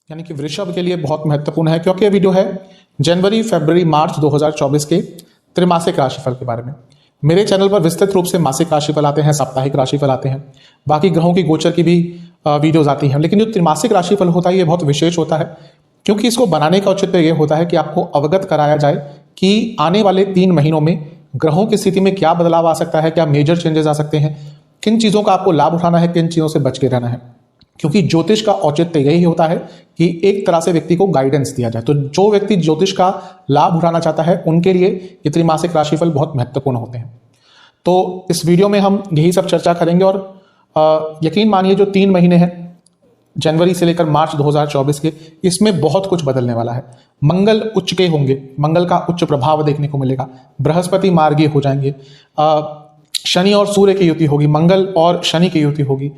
यानी कि वृषभ के लिए बहुत महत्वपूर्ण है, क्योंकि ये वीडियो है जनवरी, फरवरी, मार्च 2024 के त्रिमासिक राशिफल के बारे में। मेरे चैनल पर विस्तृत रूप से मासिक राशिफल आते हैं, साप्ताहिक राशिफल आते हैं, बाकी ग्रहों की गोचर की भी वीडियोज आती हैं। लेकिन जो त्रिमासिक राशिफल होता है ये बहुत विशेष होता है, क्योंकि इसको बनाने का औचित्य ये होता है कि आपको अवगत कराया जाए कि आने वाले 3 महीनों में ग्रहों की स्थिति में क्या बदलाव आ सकता है, क्या मेजर चेंजेस आ सकते हैं, किन चीज़ों का आपको लाभ उठाना है, किन चीज़ों से बच के रहना है। क्योंकि ज्योतिष का औचित्य यही होता है कि एक तरह से व्यक्ति को गाइडेंस दिया जाए। तो जो व्यक्ति ज्योतिष का लाभ उठाना चाहता है उनके लिए ये त्रिमासिक राशिफल बहुत महत्वपूर्ण होते हैं। तो इस वीडियो में हम यही सब चर्चा करेंगे और यकीन मानिए जो 3 महीने हैं जनवरी से लेकर मार्च 2024 के, इसमें बहुत कुछ बदलने वाला है। मंगल उच्च के होंगे, मंगल का उच्च प्रभाव देखने को मिलेगा, बृहस्पति मार्गीय हो जाएंगे, शनि और सूर्य की युति होगी, मंगल और शनि की युति होगी,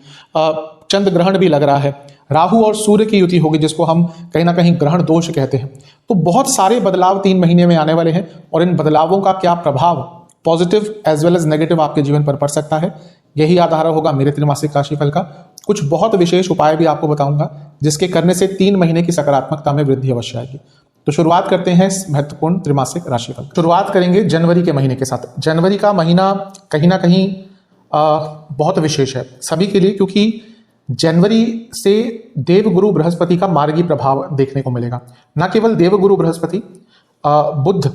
चंद्र ग्रहण भी लग रहा है, राहु और सूर्य की युति होगी जिसको हम कहीं ना कहीं ग्रहण दोष कहते हैं। तो बहुत सारे बदलाव 3 महीने में आने वाले हैं और इन बदलावों का क्या प्रभाव positive as well as negative आपके जीवन पर पड़ सकता है, यही आधार होगा मेरे त्रिमासिक राशिफल का। कुछ बहुत विशेष उपाय भी आपको बताऊंगा जिसके करने से 3 महीने की सकारात्मकता में वृद्धि अवश्य आएगी। तो शुरुआत करते हैं इस महत्वपूर्ण त्रिमासिक राशिफल। शुरुआत करेंगे जनवरी के महीने के साथ। जनवरी का महीना कहीं ना कहीं बहुत विशेष है सभी के लिए, क्योंकि जनवरी से देवगुरु बृहस्पति का मार्गी प्रभाव देखने को मिलेगा। न केवल देवगुरु बृहस्पति, बुध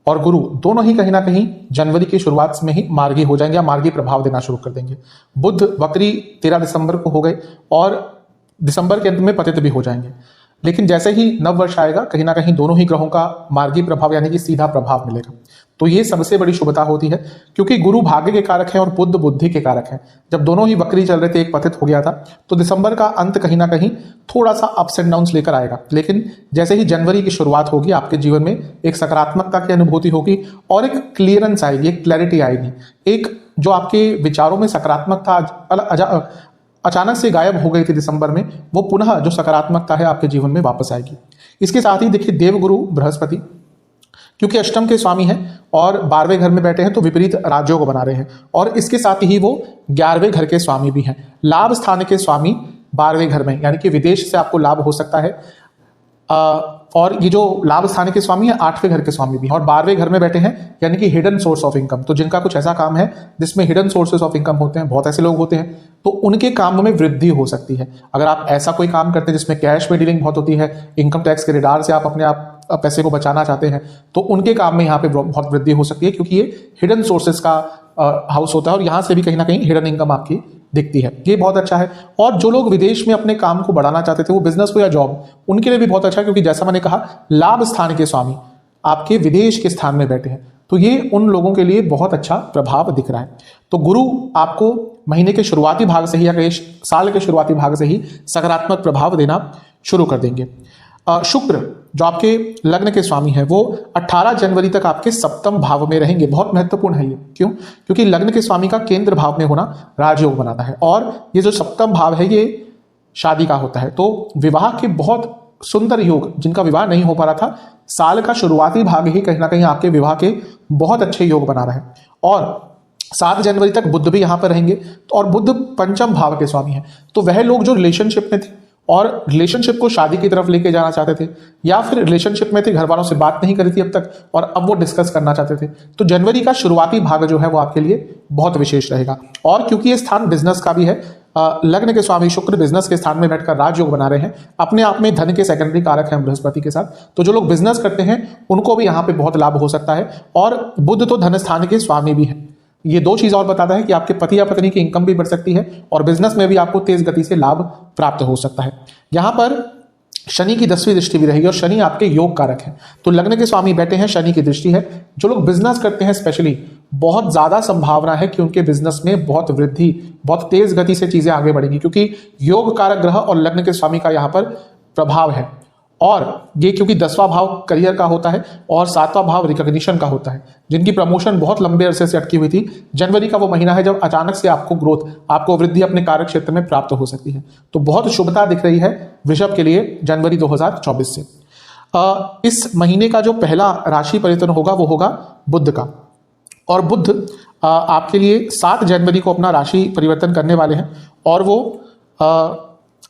और गुरु दोनों ही कहीं ना कहीं जनवरी की शुरुआत में ही मार्गी हो जाएंगे या मार्गी प्रभाव देना शुरू कर देंगे। बुध वक्री 13 दिसंबर को हो गए और दिसंबर के अंत में पतित भी हो जाएंगे। लेकिन जैसे ही नव वर्ष आएगा कहीं ना कहीं दोनों ही ग्रहों का मार्गी प्रभाव यानी कि सीधा प्रभाव मिलेगा। तो ये सबसे बड़ी शुभता होती है, क्योंकि गुरु भाग्य के कारक है और बुध बुद्धि के कारक है। जब दोनों ही वक्री चल रहे थे, एक पतित हो गया था, तो दिसंबर का अंत कहीं ना कहीं थोड़ा सा अप्स एंड डाउन्स लेकर आएगा। लेकिन जैसे ही जनवरी की शुरुआत होगी आपके जीवन में एक सकारात्मकता की अनुभूति होगी और एक क्लियरेंस आएगी, एक क्लैरिटी आएगी, एक जो आपके विचारों में सकारात्मकता अचानक से गायब हो गई थी दिसंबर में, वो पुनः जो सकारात्मकता है आपके जीवन में वापस आएगी। इसके साथ ही देखिए देवगुरु बृहस्पति क्योंकि अष्टम के स्वामी हैं और 12वें घर में बैठे हैं तो विपरीत राज्यों को बना रहे हैं, और इसके साथ ही वो 11वें घर के स्वामी भी हैं। लाभ स्थान के स्वामी 12वें घर में, यानी कि विदेश से आपको लाभ हो सकता है। और ये जो लाभ स्थान के स्वामी है 8वें घर के स्वामी भी हैं और 12वें घर में बैठे हैं, यानी कि हिडन सोर्स ऑफ इनकम। तो जिनका कुछ ऐसा काम है जिसमें हिडन सोर्सेस ऑफ इनकम होते हैं, बहुत ऐसे लोग होते हैं, तो उनके काम में वृद्धि हो सकती है। अगर आप ऐसा कोई काम करते हैं जिसमें कैश में डीलिंग बहुत होती है, इनकम टैक्स के रिडार से आप अपने आप पैसे को बचाना चाहते हैं, तो उनके काम में यहाँ पे बहुत वृद्धि हो सकती है, क्योंकि ये हिडन सोर्सेस का हाउस होता है और यहाँ से भी कहीं ना कहीं हिडन इनकम आपकी दिखती है। ये बहुत अच्छा है। और जो लोग विदेश में अपने काम को बढ़ाना चाहते थे, वो बिजनेस हो या जॉब, उनके लिए भी बहुत अच्छा है, क्योंकि जैसा मैंने कहा लाभ स्थान के स्वामी आपके विदेश के स्थान में बैठे हैं, तो ये उन लोगों के लिए बहुत अच्छा प्रभाव दिख रहा है। तो गुरु आपको महीने के शुरुआती भाग से ही या साल के शुरुआती भाग से ही सकारात्मक प्रभाव देना शुरू कर देंगे। शुक्र जो आपके लग्न के स्वामी है वो 18 जनवरी तक आपके 7वें भाव में रहेंगे। बहुत महत्वपूर्ण है ये। क्यों? क्योंकि लग्न के स्वामी का केंद्र भाव में होना राजयोग बनाता है और ये जो 7वां भाव है ये शादी का होता है। तो विवाह के बहुत सुंदर योग, जिनका विवाह नहीं हो पा रहा था, साल का शुरुआती भाग ही कहीं ना कहीं आपके विवाह के बहुत अच्छे योग बना रहा है। और 7 जनवरी तक बुध भी यहां पर रहेंगे और बुध 5वें भाव के स्वामी है। तो वह लोग जो रिलेशनशिप में थे और रिलेशनशिप को शादी की तरफ लेके जाना चाहते थे, या फिर रिलेशनशिप में थे, घर वालों से बात नहीं करी थी अब तक और अब वो डिस्कस करना चाहते थे, तो जनवरी का शुरुआती भाग जो है वो आपके लिए बहुत विशेष रहेगा। और क्योंकि ये स्थान बिजनेस का भी है, लग्न के स्वामी शुक्र बिजनेस के स्थान में बैठकर राजयोग बना रहे हैं, अपने आप में धन के सेकेंडरी कारक हैं बृहस्पति के साथ, तो जो लोग बिजनेस करते हैं उनको भी यहाँ पे बहुत लाभ हो सकता है। और बुध तो धन स्थान के स्वामी भी है। ये 2 चीज और बताता है कि आपके पति या पत्नी की इनकम भी बढ़ सकती है और बिजनेस में भी आपको तेज गति से लाभ प्राप्त हो सकता है। यहां पर शनि की 10वीं दृष्टि भी रहेगी और शनि आपके योग कारक है, तो लग्न के स्वामी बैठे हैं, शनि की दृष्टि है। जो लोग बिजनेस करते हैं स्पेशली, बहुत ज्यादा संभावना है कि उनके बिजनेस में बहुत वृद्धि, बहुत तेज गति से चीजें आगे बढ़ेंगी, क्योंकि योग कारक ग्रह और लग्न के स्वामी का यहां पर प्रभाव है। और ये क्योंकि 10वां भाव करियर का होता है और 7वां भाव रिकॉग्निशन का होता है, जिनकी प्रमोशन बहुत लंबे अरसे से अटकी हुई थी, जनवरी का वो महीना है जब अचानक से आपको ग्रोथ, आपको वृद्धि अपने कार्य क्षेत्र में प्राप्त हो सकती है। तो बहुत शुभता दिख रही है वृषभ के लिए जनवरी 2024 से। इस महीने का जो पहला राशि परिवर्तन होगा वो होगा बुध का, और बुध आपके लिए 7 जनवरी को अपना राशि परिवर्तन करने वाले हैं और वो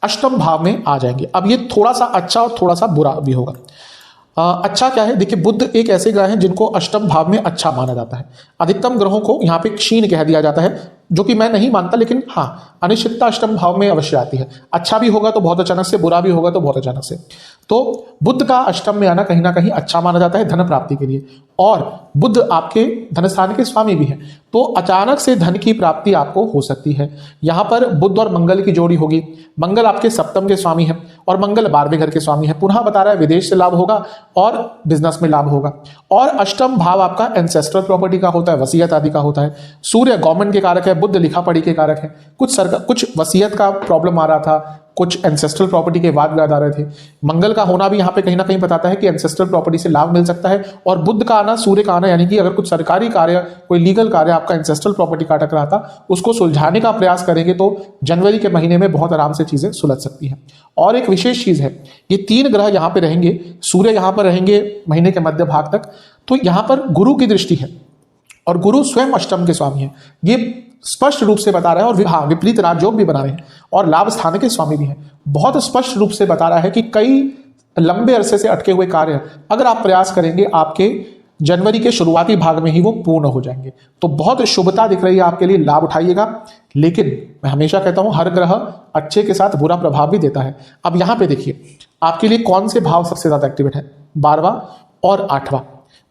अष्टम भाव में आ जाएंगे। अब ये थोड़ा सा अच्छा और थोड़ा सा बुरा भी होगा। अच्छा क्या है, देखिए बुध एक ऐसे ग्रह हैं जिनको अष्टम भाव में अच्छा माना जाता है। अधिकतम ग्रहों को यहाँ पे क्षीण कह दिया जाता है, जो कि मैं नहीं मानता, लेकिन हाँ अनिश्चितता अष्टम भाव में अवश्य आती है। अच्छा भी होगा तो बहुत अचानक से, बुरा भी होगा तो बहुत अचानक से। तो बुध का अष्टम में आना कहीं ना कहीं अच्छा माना जाता है धन प्राप्ति के लिए, और बुध आपके धन स्थान के स्वामी भी हैं, तो अचानक से धन की प्राप्ति आपको हो सकती है। यहाँ पर बुध और मंगल की जोड़ी होगी। मंगल आपके सप्तम के स्वामी है और मंगल 12वें घर के स्वामी है। पुनः बता रहा है विदेश से लाभ होगा और बिजनेस में लाभ होगा। और अष्टम भाव आपका एंसेस्ट्रल प्रॉपर्टी का होता है, वसीयत आदि का होता है। सूर्य गवर्नमेंट के कारक है, बुध लिखा पढ़ी के कारक है। कुछ वसीयत का प्रॉब्लम आ रहा था, कुछ एंसेस्ट्रल प्रॉपर्टी के वाद विवाद आ रहे थे। मंगल का होना भी यहाँ पे कहीं ना कहीं बताता है कि एंसेस्ट्रल प्रॉपर्टी से लाभ मिल सकता है। और बुध का आना, सूर्य का आना, यानी कि अगर कुछ सरकारी कार्य, कोई लीगल कार्य आपका एंसेस्ट्रल प्रॉपर्टी का अटक रहा था, उसको सुलझाने का प्रयास करेंगे तो जनवरी के महीने में बहुत आराम से चीजें सुलझ सकती हैं। और एक विशेष चीज है, ये 3 ग्रह यहाँ पे रहेंगे, सूर्य यहाँ पर रहेंगे महीने के मध्य भाग तक, तो यहाँ पर गुरु की दृष्टि है और गुरु स्वयं अष्टम के स्वामी है। ये स्पष्ट रूप से बता रहा है। और हाँ, विपरीत राजयोग भी बना रहे हैं और लाभ स्थान के स्वामी भी हैं। बहुत स्पष्ट रूप से बता रहा है कि कई लंबे अरसे से अटके हुए कार्य अगर आप प्रयास करेंगे, आपके जनवरी के शुरुआती भाग में ही वो पूर्ण हो जाएंगे। तो बहुत शुभता दिख रही है आपके लिए, लाभ उठाइएगा। लेकिन मैं हमेशा कहता हूं, हर ग्रह अच्छे के साथ बुरा प्रभाव भी देता है। अब यहां पे देखिए आपके लिए कौन से भाव सबसे ज्यादा एक्टिवेट है, 12वां और 8वां।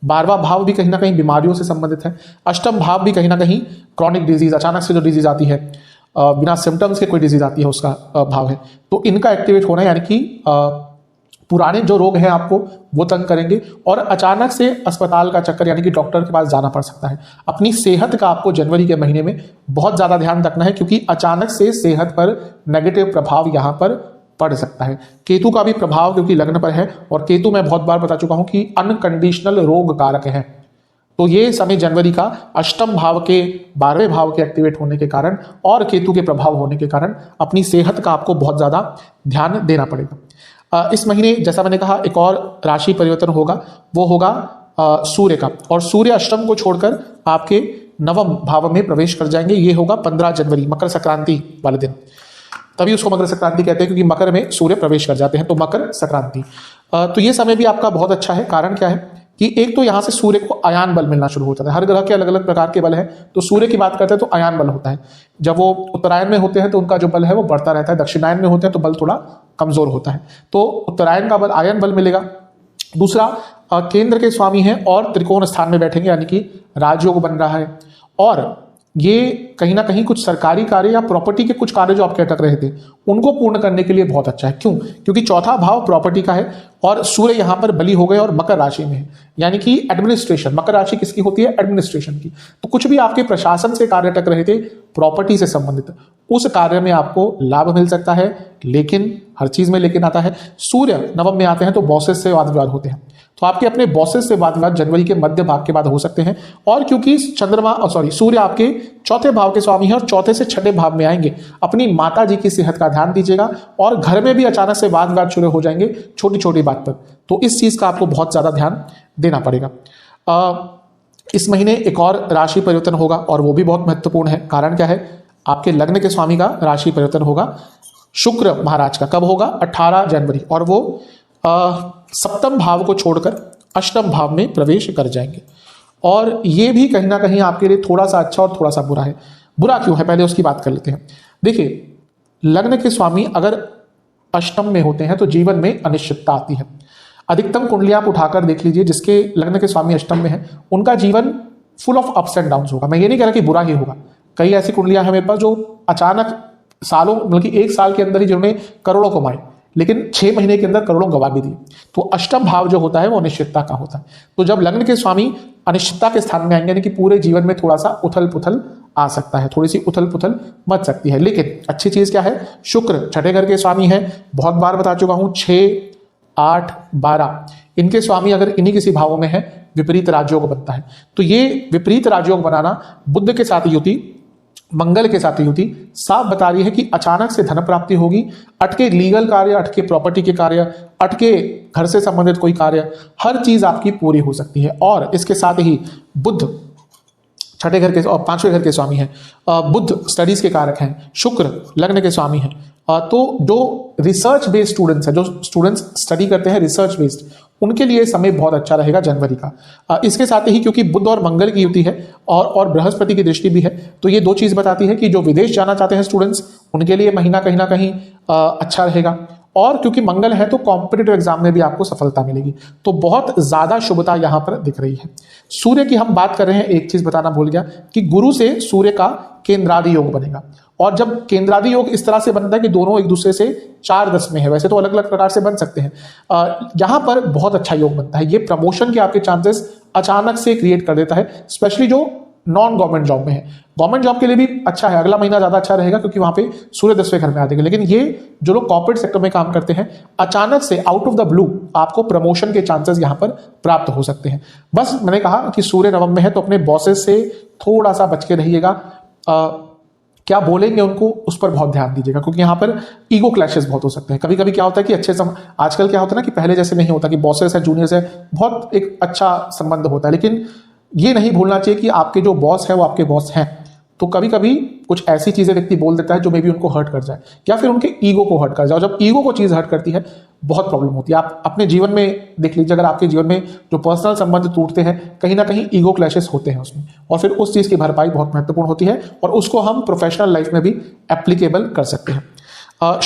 12वां भाव भी कहीं ना कहीं बीमारियों से संबंधित है। अष्टम भाव भी कहीं ना कहीं क्रॉनिक डिजीज, अचानक से जो डिजीज आती है, बिना सिम्टम्स के कोई डिजीज आती है, उसका भाव है। तो इनका एक्टिवेट होना, यानी कि पुराने जो रोग हैं आपको वो तंग करेंगे और अचानक से अस्पताल का चक्कर, यानी कि डॉक्टर के पास जाना पड़ सकता है। अपनी सेहत का आपको जनवरी के महीने में बहुत ज्यादा ध्यान रखना है, क्योंकि अचानक से सेहत पर नेगेटिव प्रभाव यहां पर पड़ सकता है। केतु का भी प्रभाव क्योंकि लग्न पर है, और केतु मैं बहुत बार बता चुका हूं कि अनकंडीशनल रोग कारक है। तो ये समय जनवरी का अष्टम भाव के 12वें भाव के एक्टिवेट होने के कारण और केतु के प्रभाव होने के कारण अपनी सेहत का आपको बहुत ज्यादा ध्यान देना पड़ेगा। इस महीने जैसा मैंने कहा एक और राशि परिवर्तन होगा, वो होगा सूर्य का, और सूर्य अष्टम को छोड़कर आपके 9वें भाव में प्रवेश कर जाएंगे। ये होगा 15 जनवरी, मकर संक्रांति वाले दिन। तभी उसको मकर संक्रांति कहते हैं, क्योंकि मकर में सूर्य प्रवेश कर जाते हैं, तो मकर संक्रांति। तो ये समय भी आपका बहुत अच्छा है। कारण क्या है कि एक तो यहां से सूर्य को आयान बल मिलना शुरू हो जाता है। हर ग्रह के अलग अलग प्रकार के बल है, तो सूर्य की बात करते हैं तो आयान बल होता है। जब वो उत्तरायण में होते हैं तो उनका जो बल है वो बढ़ता रहता है, दक्षिणायन में होते हैं तो बल थोड़ा कमजोर होता है। तो उत्तरायण का बल, आयन बल मिलेगा। दूसरा, केंद्र के स्वामी हैं और त्रिकोण स्थान में बैठेंगे, यानी कि राजयोग बन रहा है। और ये कहीं ना कहीं कुछ सरकारी कार्य या प्रॉपर्टी के कुछ कार्य जो आपके अटक रहे थे उनको पूर्ण करने के लिए बहुत अच्छा है। क्यों? क्योंकि चौथा भाव प्रॉपर्टी का है और सूर्य यहां पर बली हो गए और मकर राशि में है, यानी कि एडमिनिस्ट्रेशन। मकर राशि किसकी होती है? एडमिनिस्ट्रेशन की। तो कुछ भी आपके प्रशासन से कार्य अटक रहे थे, प्रॉपर्टी से संबंधित, उस कार्य में आपको लाभ मिल सकता है। लेकिन हर चीज में लेकिन आता है, सूर्य नवम में आते हैं तो बॉसेस से वाद विवाद होते हैं, तो आपके अपने बॉसेस से वाद विवाद जनवरी के मध्य भाग के बाद हो सकते हैं। और क्योंकि सूर्य आपके चौथे भाव के स्वामी हैं और चौथे से छठे भाव में आएंगे, अपनी माता जी की सेहत का ध्यान दीजिएगा। और घर में भी अचानक से वाद विवाद शुरू हो जाएंगे छोटी छोटी बात पर, तो इस चीज का आपको बहुत ज्यादा ध्यान देना पड़ेगा। इस महीने एक और राशि परिवर्तन होगा और वो भी बहुत महत्वपूर्ण है। कारण क्या है? आपके लग्न के स्वामी का राशि परिवर्तन होगा शुक्र महाराज का। कब होगा? 18 जनवरी। और वो सप्तम भाव को छोड़कर अष्टम भाव में प्रवेश कर जाएंगे। और ये भी कहीं ना कहीं आपके लिए थोड़ा सा अच्छा और थोड़ा सा बुरा है। बुरा क्यों है, पहले उसकी बात कर लेते हैं। देखिए, लग्न के स्वामी अगर अष्टम में होते हैं तो जीवन में अनिश्चितता आती है। अधिकतम कुंडलियां आप उठाकर देख लीजिए, जिसके लग्न के स्वामी अष्टम में है उनका जीवन full of ups and downs होगा। मैं ये नहीं कह रहा कि बुरा ही होगा। कई ऐसी कुंडलियां हैं मेरे पास जो अचानक सालों, मतलब कि 1 साल के अंदर ही जिन्होंने करोड़ों कमाए, लेकिन 6 महीने के अंदर करोड़ों गवा भी दिए। तो अष्टम भाव जो होता है वो अनिश्चितता का होता है। तो जब लग्न के स्वामी अनिश्चितता के स्थान में आएंगे, यानी कि पूरे जीवन में थोड़ा सा उथल पुथल आ सकता है, थोड़ी सी उथल पुथल मच सकती है। लेकिन अच्छी चीज क्या है? शुक्र छठे घर के स्वामी है। बहुत बार बता चुका हूं, 6, 8, 12 इनके स्वामी अगर इन्हीं किसी भावों में है, विपरीत राजयोग बनता है। तो ये विपरीत राजयोग बनाना, बुध के साथ युति, मंगल के साथ युति, साफ बता रही है कि अचानक से धन प्राप्ति होगी। अटके लीगल कार्य, अटके प्रॉपर्टी के कार्य, अटके घर से संबंधित कोई कार्य, हर चीज आपकी पूरी हो सकती है। और इसके साथ ही बुध छठे घर के और पांचवें घर के स्वामी हैं। बुध स्टडीज के कारक हैं, शुक्र लग्न के स्वामी हैं। तो जो रिसर्च बेस्ड स्टूडेंट्स हैं, जो स्टूडेंट्स स्टडी करते हैं रिसर्च बेस्ड, उनके लिए समय बहुत अच्छा रहेगा जनवरी का। इसके साथ ही क्योंकि बुध और मंगल की युति है और बृहस्पति की दृष्टि भी है, तो ये दो चीज बताती है कि जो विदेश जाना चाहते हैं स्टूडेंट्स, उनके लिए महीना कहीं ना कहीं अच्छा रहेगा। और क्योंकि मंगल है तो कॉम्पिटिटिव एग्जाम में भी आपको सफलता मिलेगी। तो बहुत ज्यादा शुभता यहां पर दिख रही है। सूर्य की हम बात कर रहे हैं, एक चीज बताना भूल गया कि गुरु से सूर्य का केंद्रादि योग बनेगा। और जब केंद्रादि योग इस तरह से बनता है कि दोनों एक दूसरे से 4-10 में है, वैसे तो अलग अलग प्रकार से बन सकते हैं, यहां पर बहुत अच्छा योग बनता है। ये प्रमोशन के आपके चांसेस अचानक से क्रिएट कर देता है, स्पेशली जो नॉन गवर्नमेंट जॉब में है। गवर्नमेंट जॉब के लिए भी अच्छा है, अगला महीना ज्यादा अच्छा रहेगा क्योंकि वहां पे सूर्य 10वें घर में आ जाएंगे। लेकिन ये जो लोग कॉर्पोरेट सेक्टर में काम करते हैं, अचानक से आउट ऑफ द ब्लू आपको प्रमोशन के चांसेस यहां पर प्राप्त हो सकते हैं। बस मैंने कहा कि सूर्य नवम में है तो अपने बॉसेस से थोड़ा सा बच के रहिएगा। क्या बोलेंगे उनको, उस पर बहुत ध्यान दीजिएगा, क्योंकि यहाँ पर ईगो क्लैशेस बहुत हो सकते हैं। कभी कभी क्या होता है कि आजकल क्या होता है ना कि पहले जैसे नहीं होता कि बॉसेस है जूनियर्स है, बहुत एक अच्छा संबंध होता है। लेकिन ये नहीं भूलना चाहिए कि आपके जो बॉस है वो आपके बॉस हैं। तो कभी कभी कुछ ऐसी चीजें व्यक्ति बोल देता है जो मे बी उनको हर्ट कर जाए या फिर उनके ईगो को हर्ट कर जाए। और जब ईगो को चीज हर्ट करती है बहुत प्रॉब्लम होती है। आप अपने जीवन में देख लीजिए, अगर आपके जीवन में जो पर्सनल संबंध टूटते हैं, कहीं ना कहीं ईगो क्लैशेस होते हैं उसमें, और फिर उस चीज की भरपाई बहुत महत्वपूर्ण होती है और उसको हम प्रोफेशनल लाइफ में भी एप्लीकेबल कर सकते हैं।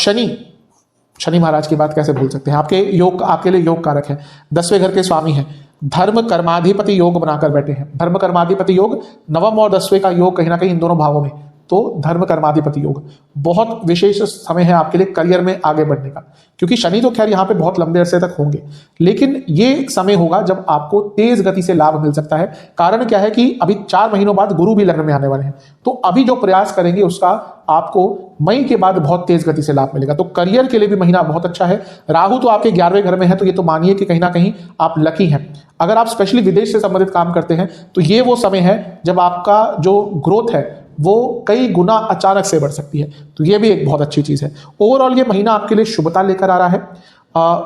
शनि महाराज की बात कैसे भूल सकते हैं, आपके लिए योग कारक है, 10वें घर के स्वामी हैं, धर्म कर्माधिपति योग बनाकर बैठे हैं। धर्म कर्माधिपति योग, नवम और 10वें का योग कहीं ना कहीं इन दोनों भावों में, तो धर्म कर्माधिपति योग बहुत विशेष समय है आपके लिए करियर में आगे बढ़ने का। क्योंकि शनि तो खैर यहाँ पे बहुत लंबे अरसे तक होंगे, लेकिन ये समय होगा जब आपको तेज गति से लाभ मिल सकता है। कारण क्या है कि अभी 4 महीनों बाद गुरु भी लग्न में आने वाले हैं, तो अभी जो प्रयास करेंगे उसका आपको मई के बाद बहुत तेज गति से लाभ मिलेगा। तो करियर के लिए भी महीना बहुत अच्छा है। राहु तो आपके 11वें घर में है, तो ये तो मानिए कि कहीं ना कहीं आप लकी हैं। अगर आप स्पेशली विदेश से संबंधित काम करते हैं तो ये वो समय है जब आपका जो ग्रोथ है वो कई गुना अचानक से बढ़ सकती है। तो ये भी एक बहुत अच्छी चीज है। ओवरऑल ये महीना आपके लिए शुभता लेकर आ रहा है।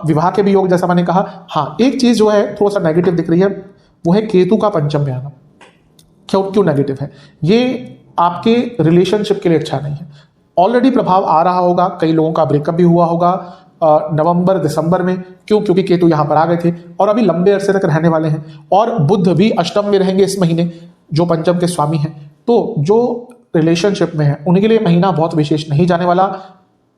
विवाह के भी योग, जैसा मैंने कहा। हाँ, एक चीज जो है थोड़ा सा नेगेटिव दिख रही है, वो है केतु का पंचम में आना। क्यों नेगेटिव है? ये आपके रिलेशनशिप के लिए अच्छा नहीं है। ऑलरेडी प्रभाव आ रहा होगा, कई लोगों का ब्रेकअप भी हुआ होगा नवंबर दिसंबर में। क्योंकि केतु यहां पर आ गए थे और अभी लंबे अरसे तक रहने वाले हैं। और बुध भी अष्टम में रहेंगे इस महीने, जो पंचम के स्वामी हैं। तो जो रिलेशनशिप में है उनके लिए महीना बहुत विशेष नहीं जाने वाला।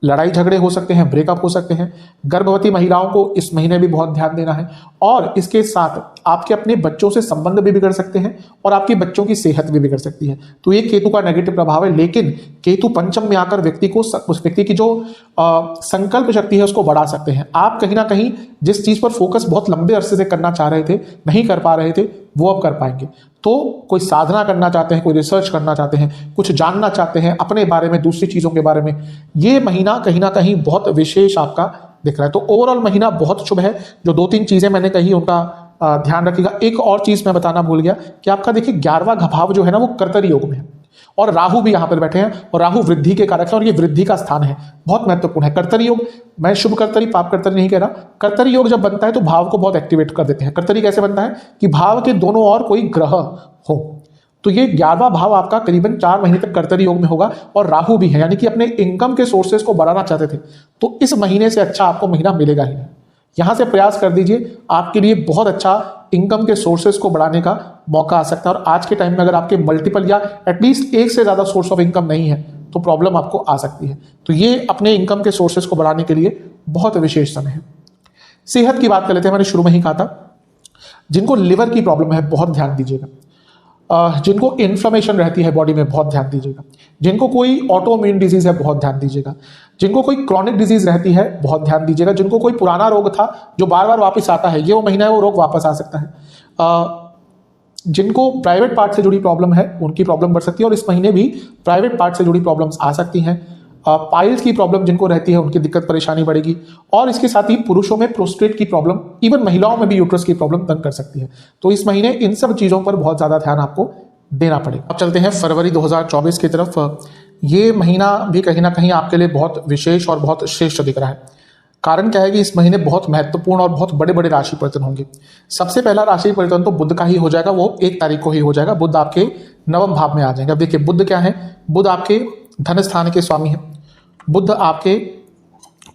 लड़ाई झगड़े हो सकते हैं, ब्रेकअप हो सकते हैं। गर्भवती महिलाओं को इस महीने भी बहुत ध्यान देना है। और इसके साथ आपके अपने बच्चों से संबंध भी बिगड़ सकते हैं और आपके बच्चों की सेहत भी बिगड़ सकती है। तो ये केतु का नेगेटिव प्रभाव है। लेकिन केतु पंचम में आकर उस व्यक्ति की जो संकल्प शक्ति है उसको बढ़ा सकते हैं। आप कहीं ना कहीं जिस चीज पर फोकस बहुत लंबे अरसे से करना चाह रहे थे, नहीं कर पा रहे थे, वो अब कर पाएंगे। तो कोई साधना करना चाहते हैं, कोई रिसर्च करना चाहते हैं, कुछ जानना चाहते हैं अपने बारे में, दूसरी चीजों के बारे में, ये महीना कहीं ना कहीं बहुत विशेष आपका दिख रहा है। तो ओवरऑल महीना बहुत शुभ है। जो 2-3 चीजें मैंने कही उनका ध्यान रखिएगा। एक और चीज मैं बताना भूल गया कि आपका देखिए 11वां भाव जो है ना वो कर्तरी योग में है और राहु भी यहां पर बैठे हैं। और राहु वृद्धि के कारक है और ये वृद्धि का स्थान है, बहुत महत्वपूर्ण है। कर्तरी योग, मैं शुभ कर्तरी पाप कर्तरी नहीं कह रहा। कर्तरी योग जब बनता है तो भाव को बहुत एक्टिवेट कर देते हैं। कर्तरी कैसे बनता है कि भाव के दोनों ओर कोई ग्रह हो। तो ये 11वां भाव आपका करीबन 4 महीने तक कर्तरी योग में होगा और राहु भी है, यानी कि अपने इनकम के सोर्सेज को बढ़ाना चाहते थे तो इस महीने से अच्छा आपको महीना मिलेगा ही नहीं। यहां से प्रयास कर दीजिए, आपके लिए बहुत अच्छा इनकम के सोर्सेज को बढ़ाने का मौका आ सकता है। और आज के टाइम में अगर आपके मल्टीपल या एटलीस्ट एक से ज्यादा सोर्स ऑफ इनकम नहीं है तो प्रॉब्लम आपको आ सकती है। तो ये अपने इनकम के सोर्सेज को बढ़ाने के लिए बहुत विशेष समय है। सेहत की बात कर लेते हैं। मैंने शुरू में ही कहा था, जिनको लिवर की प्रॉब्लम है बहुत ध्यान दीजिएगा। जिनको इन्फ्लेमेशन रहती है बॉडी में बहुत ध्यान दीजिएगा। जिनको कोई ऑटोइम्यून डिजीज है बहुत ध्यान दीजिएगा। जिनको कोई क्रॉनिक डिजीज रहती है बहुत ध्यान दीजिएगा। जिनको कोई पुराना रोग था जो बार बार वापस आता है, ये वो महीना है वो रोग वापस आ सकता है। जिनको प्राइवेट पार्ट से जुड़ी प्रॉब्लम है उनकी प्रॉब्लम बढ़ सकती है और इस महीने भी प्राइवेट पार्ट से जुड़ी प्रॉब्लम्स आ सकती हैं। पाइल्स की प्रॉब्लम जिनको रहती है उनकी दिक्कत परेशानी बढ़ेगी। और इसके साथ ही पुरुषों में प्रोस्टेट की प्रॉब्लम, इवन महिलाओं में भी यूट्रस की प्रॉब्लम तंग कर सकती है। तो इस महीने इन सब चीजों पर बहुत ज्यादा ध्यान आपको देना पड़ेगा। अब चलते हैं फरवरी 2024 की तरफ। ये महीना भी कहीं ना कहीं आपके लिए बहुत विशेष और बहुत श्रेष्ठ दिख रहा है। कारण क्या है कि इस महीने बहुत महत्वपूर्ण और बहुत बड़े बड़े राशि परिवर्तन होंगे। सबसे पहला राशि परिवर्तन तो बुध का ही हो जाएगा, वो 1 तारीख को ही हो जाएगा। बुध आपके नवम भाव में आ जाएंगे। अब देखिए बुध क्या है, बुध आपके धन स्थान के स्वामी है, बुध आपके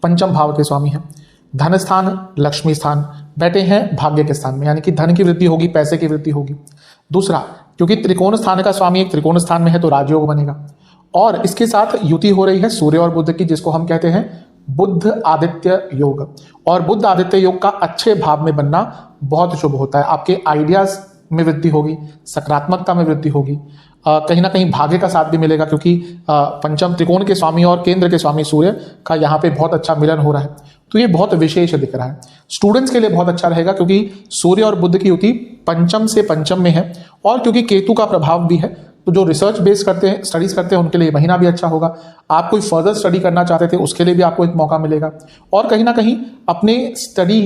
पंचम भाव के स्वामी है। धन स्थान लक्ष्मी स्थान बैठे हैं भाग्य के स्थान में, यानी कि धन की वृद्धि होगी, पैसे की वृद्धि होगी। दूसरा, क्योंकि त्रिकोण स्थान का स्वामी एक त्रिकोण स्थान में है तो राजयोग बनेगा। और इसके साथ युति हो रही है सूर्य और बुध की, जिसको हम कहते हैं बुध आदित्य योग। और बुध आदित्य योग का अच्छे भाव में बनना बहुत शुभ होता है। आपके आइडियाज में वृद्धि होगी, सकारात्मकता में वृद्धि होगी, कहीं ना कहीं भाग्य का साथ भी मिलेगा, क्योंकि पंचम त्रिकोण के स्वामी और केंद्र के स्वामी सूर्य का यहाँ पे बहुत अच्छा मिलन हो रहा है, तो ये बहुत विशेष दिख रहा है। स्टूडेंट्स के लिए बहुत अच्छा रहेगा, क्योंकि सूर्य और बुध की युति पंचम से पंचम में है, और क्योंकि केतु का प्रभाव भी है, तो जो रिसर्च बेस करते हैं, स्टडीज करते हैं, उनके लिए महीना भी अच्छा होगा। आप कोई फर्दर स्टडी करना चाहते थे उसके लिए भी आपको एक मौका मिलेगा, और कहीं ना कहीं अपने स्टडी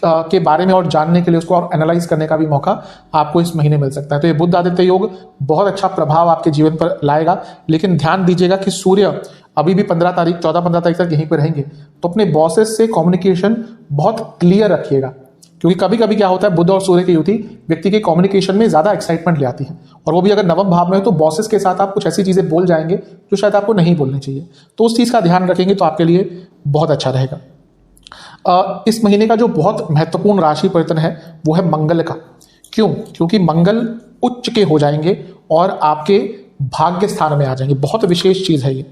के बारे में और जानने के लिए, उसको और एनालाइज करने का भी मौका आपको इस महीने मिल सकता है। तो ये बुध आदित्य योग बहुत अच्छा प्रभाव आपके जीवन पर लाएगा। लेकिन ध्यान दीजिएगा कि सूर्य अभी भी 14-15 तारीख तक यहीं पर रहेंगे, तो अपने बॉसेस से कम्युनिकेशन बहुत क्लियर रखिएगा, क्योंकि कभी कभी क्या होता है, बुध और सूर्य की युति व्यक्ति के कम्युनिकेशन में ज्यादा एक्साइटमेंट ले आती है, और वो भी अगर नवम भाव में हो तो बॉसेस के साथ आप कुछ ऐसी चीजें बोल जाएंगे जो शायद आपको नहीं बोलनी चाहिए। तो उस चीज का ध्यान रखेंगे तो आपके लिए बहुत अच्छा रहेगा। इस महीने का जो बहुत महत्वपूर्ण राशि परिवर्तन है वो है मंगल का। क्यों? क्योंकि मंगल उच्च के हो जाएंगे और आपके भाग्य स्थान में आ जाएंगे। बहुत विशेष चीज है ये।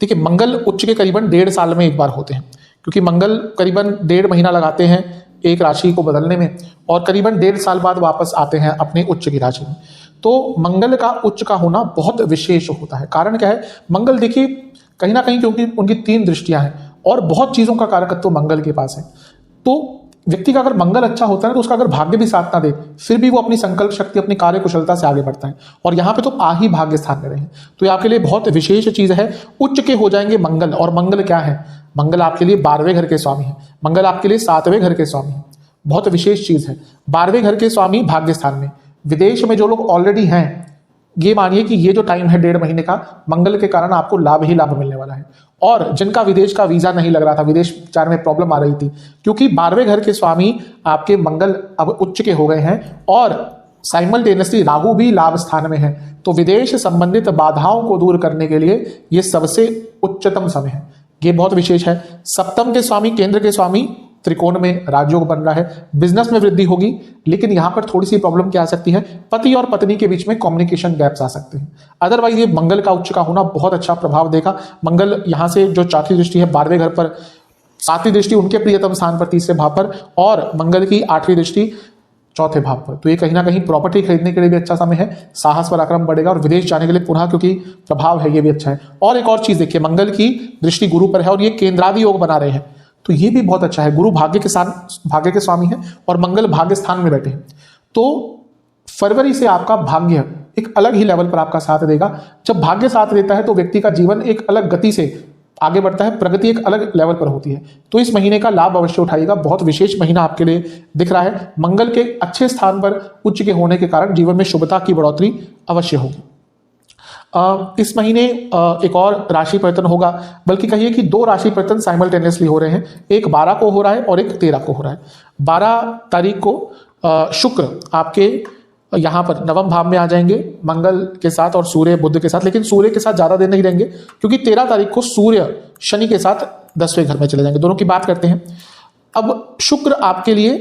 देखिए, मंगल उच्च के करीबन 1.5 साल में एक बार होते हैं, क्योंकि मंगल करीबन 1.5 महीना लगाते हैं एक राशि को बदलने में, और करीबन 1.5 साल बाद वापस आते हैं अपने उच्च की राशि में। तो मंगल का उच्च का होना बहुत विशेष होता है। कारण क्या है? मंगल देखिए कहीं ना कहीं, क्योंकि उनकी 3 दृष्टियां हैं और बहुत चीजों का कारकत्व मंगल के पास है, तो व्यक्ति का अगर मंगल अच्छा होता है तो उसका अगर भाग्य भी साथ ना दे, फिर भी वो अपनी संकल्प शक्ति, अपनी कार्य कुशलता से आगे बढ़ता है। और यहाँ पे तो आ ही भाग्य स्थान में रहे, तो ये आपके लिए बहुत विशेष चीज है। उच्च के हो जाएंगे मंगल, और मंगल क्या है? मंगल आपके लिए 12वें घर के स्वामी है, मंगल आपके लिए 7वें घर के स्वामी है। बहुत विशेष चीज है। 12वें घर के स्वामी भाग्य स्थान में। विदेश में जो लोग ऑलरेडी हैं, ये मानिए कि ये जो टाइम है 1.5 महीने का, मंगल के कारण आपको लाभ ही लाभ मिलने वाला है। और जिनका विदेश का वीजा नहीं लग रहा था, विदेश जाने में प्रॉब्लम आ रही थी, क्योंकि 12वें घर के स्वामी आपके मंगल अब उच्च के हो गए हैं, और साइमल्टेनियसली राहु भी लाभ स्थान में है, तो विदेश संबंधित बाधाओं को दूर करने के लिए ये सबसे उच्चतम समय है। ये बहुत विशेष है। सप्तम के स्वामी, केंद्र के स्वामी त्रिकोण में राजयोग बन रहा है। बिजनेस में वृद्धि होगी, लेकिन यहां पर थोड़ी सी प्रॉब्लम क्या आ सकती है? पति और पत्नी के बीच में कम्युनिकेशन गैप्स आ सकते हैं। अदरवाइज ये मंगल का उच्च का होना बहुत अच्छा प्रभाव देगा। मंगल यहां से जो 4थी दृष्टि है 12वें घर पर, 7वीं दृष्टि उनके प्रियतम स्थान पर 3रे भाव पर, और मंगल की 8वीं दृष्टि 4थे भाव पर, तो ये कहीं ना कहीं प्रॉपर्टी खरीदने के लिए भी अच्छा समय है। साहस पराक्रम बढ़ेगा, और विदेश जाने के लिए पुनः क्योंकि प्रभाव है ये भी अच्छा है। और एक और चीज देखिए, मंगल की दृष्टि गुरु पर है और ये केंद्रादि योग बना रहे हैं, तो ये भी बहुत अच्छा है। गुरु भाग्य के स्वामी है और मंगल भाग्य स्थान में बैठे हैं, तो फरवरी से आपका भाग्य एक अलग ही लेवल पर आपका साथ देगा। जब भाग्य साथ देता है तो व्यक्ति का जीवन एक अलग गति से आगे बढ़ता है, प्रगति एक अलग लेवल पर होती है। तो इस महीने का लाभ अवश्य उठाइएगा। बहुत विशेष महीना आपके लिए दिख रहा है। मंगल के अच्छे स्थान पर उच्च के होने के कारण जीवन में शुभता की बढ़ोतरी अवश्य होगी। इस महीने एक और राशि परिवर्तन होगा, बल्कि कहिए कि 2 राशि परिवर्तन साइमल्टेनियसली हो रहे हैं। एक 12 को हो रहा है और एक 13 को हो रहा है। 12 तारीख को शुक्र आपके यहाँ पर नवम भाव में आ जाएंगे मंगल के साथ और सूर्य बुध के साथ, लेकिन सूर्य के साथ ज्यादा देर नहीं रहेंगे, क्योंकि 13 तारीख को सूर्य शनि के साथ 10वें घर में चले जाएंगे। दोनों की बात करते हैं। अब शुक्र आपके लिए